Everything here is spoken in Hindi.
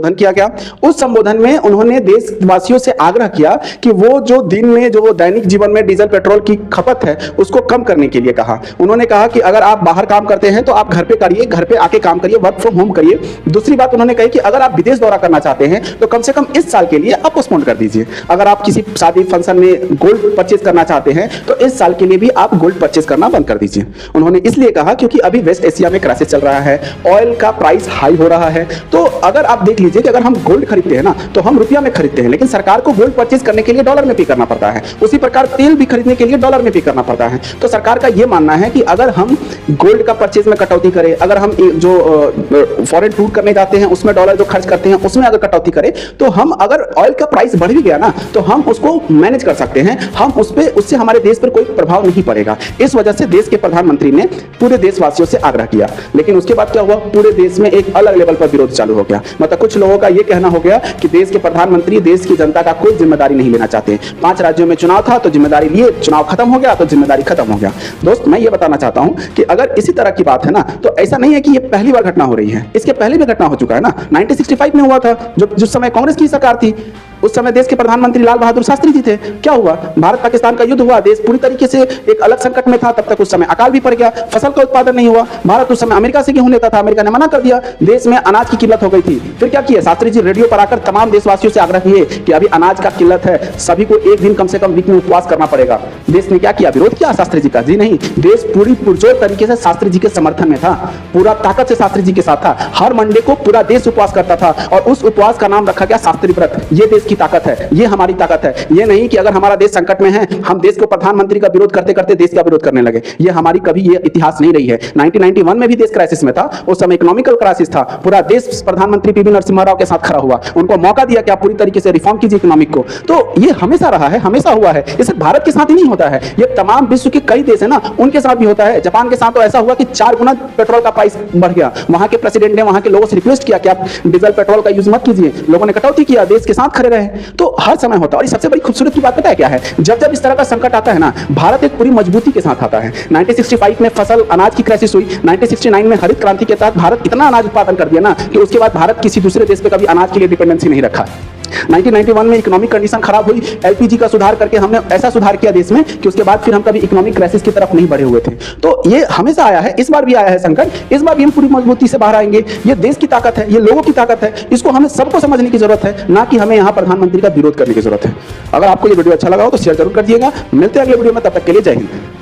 संबोधन किया गया। उस संबोधन में उन्होंने देशवासियों से आग्रह किया कि वो जो दिन में जो वो दैनिक जीवन में डीजल पेट्रोल की खपत है उसको कम करने के लिए कहा। उन्होंने कहा कि अगर आप बाहर काम करते हैं तो आप घर पे करिए, घर पे आके काम करिए, वर्क फ्रॉम होम करिए। दूसरी बात उन्होंने कही कि अगर आप विदेश दौरा करना चाहते हैं तो कम से कम इस साल के लिए आप पोस्टपोन कर दीजिए। अगर आप किसी शादी फंक्शन में गोल्ड परचेज करना चाहते हैं तो इस साल के लिए भी आप गोल्ड परचेज करना बंद कर दीजिए। उन्होंने इसलिए कहा क्योंकि अभी वेस्ट एशिया में क्राइसिस चल रहा है, ऑयल का प्राइस हाई हो रहा है। तो अगर आप देख लीजिए कि अगर हम गोल्ड खरीदते हैं ना तो हम रुपया में खरीदते हैं, लेकिन सरकार को गोल्ड परचेज करने के लिए डॉलर में पे करना पड़ता है। उसी प्रकार तेल भी खरीदने के लिए डॉलर में पे करना पड़ता है। तो सरकार का यह मानना है कि अगर हम गोल्ड का परचेज में कटौती करें, अगर हम जो फॉरेन टूर करने जाते हैं उसमें डॉलर जो खर्च करते हैं उसमें अगर कटौती करें तो हम, अगर ऑयल का प्राइस बढ़ भी गया ना तो हम उसको मैनेज कर सकते हैं, हम उससे हमारे देश पर कोई प्रभाव नहीं पड़ेगा। इस वजह से देश के प्रधानमंत्री ने पूरे देशवासियों से आग्रह किया। लेकिन उसके बाद क्या हुआ, पूरे देश में एक अलग लेवल पर विरोध चालू हो गया। मतलब कुछ लोगों का यह कहना हो गया कि देश के प्रधानमंत्री देश की जनता का कोई जिम्मेदारी नहीं लेना चाहते। 5 राज्यों में चुनाव था तो जिम्मेदारी लिए, चुनाव खत्म हो गया तो जिम्मेदारी खत्म हो गया। दोस्त, मैं ये बताना चाहता हूं कि अगर इसी तरह की बात है ना तो ऐसा नहीं है कि ये पहली बार घटना हो रही है, इसके पहले भी घटना हो चुका है ना। 1965 में हुआ था, जिस समय कांग्रेस की सरकार थी, उस समय देश के प्रधानमंत्री लाल बहादुर शास्त्री जी थे। क्या हुआ, भारत पाकिस्तान का युद्ध हुआ, देश पूरी तरीके से एक अलग संकट में था। तब तक उस समय अकाल भी पड़ गया, फसल का उत्पादन नहीं हुआ। भारत उस समय अमेरिका से गेहूं लेता था, अमेरिका ने मना कर दिया, देश में अनाज की किल्लत हो गई थी। फिर क्या किया, शास्त्री जी रेडियो पर आकर तमाम देशवासियों से आग्रह किए कि अभी अनाज का किल्लत है, सभी को एक दिन कम से कम वीक में उपवास करना पड़ेगा। देश ने क्या किया, विरोध किया शास्त्री जी का? जी नहीं, देश पूरी पुरजोर तरीके से शास्त्री जी के समर्थन में था, पूरा ताकत से शास्त्री जी के साथ था। हर मंडे को पूरा देश उपवास करता था और उस उपवास का नाम रखा गया शास्त्री व्रत। ये देश की ताकत है, ये हमारी ताकत है। ये नहीं कि अगर हमारा देश संकट में है हम देश को प्रधानमंत्री का विरोध करते करते देश का विरोध करने लगे। ये हमारी कभी ये इतिहास नहीं रही है। 1991 में भी देश क्राइसिस में था, उस समय इकोनॉमिकल क्राइसिस था, पूरा देश प्रधानमंत्री पीवी नरसिम्हा राव के साथ खड़ा हुआ, उनको मौका दिया कि आप पूरी तरीके से रिफॉर्म कीजिए इकोनॉमिक को। तो ये हमेशा रहा है, हमेशा हुआ है। ये सिर्फ भारत के साथ ही नहीं होता है, ये तमाम विश्व के कई देश है ना उनके साथ भी होता है। जापान के साथ तो ऐसा हुआ कि 4 गुना पेट्रोल का प्राइस बढ़ गया। वहां के प्रेसिडेंट ने वहां के लोगों से रिक्वेस्ट किया कि आप डीजल पेट्रोल का यूज मत कीजिए, लोगों ने कटौती किया, देश के साथ खड़े रहे। तो हर समय होता है। और सबसे बड़ी खूबसूरत की बात पता है क्या है, जब जब इस तरह का संकट आता है ना, भारत एक पूरी मजबूती के साथ आता है। 1965 में फसल अनाज की क्राइसिस हुई, 1969 में हरित क्रांति के तहत भारत इतना अनाज उत्पादन कर दिया ना कि उसके बाद भारत किसी दूसरे देश पे कभी अनाज के लिए डिपेंडेंसी नहीं रखा। 1991 में इकोनॉमिक कंडीशन खराब हुई, एलपीजी का सुधार करके हमने ऐसा सुधार किया देश में कि उसके बाद फिर हम कभी इकोनॉमिक क्राइसिस की तरफ नहीं बढ़े हुए थे। तो ये हमेशा आया है, इस बार भी आया है संकट, इस बार भी हम पूरी मजबूती से बाहर आएंगे। ये देश की ताकत है, ये लोगों की ताकत है, इसको हमें सबको समझने की जरूरत है, ना कि हमें यहाँ प्रधानमंत्री का विरोध करने की जरूरत है। अगर आपको ये वीडियो अच्छा लगा हो तो शेयर जरूर कर दिएगा। मिलते हैं अगले वीडियो में, तब तक के लिए जय हिंद।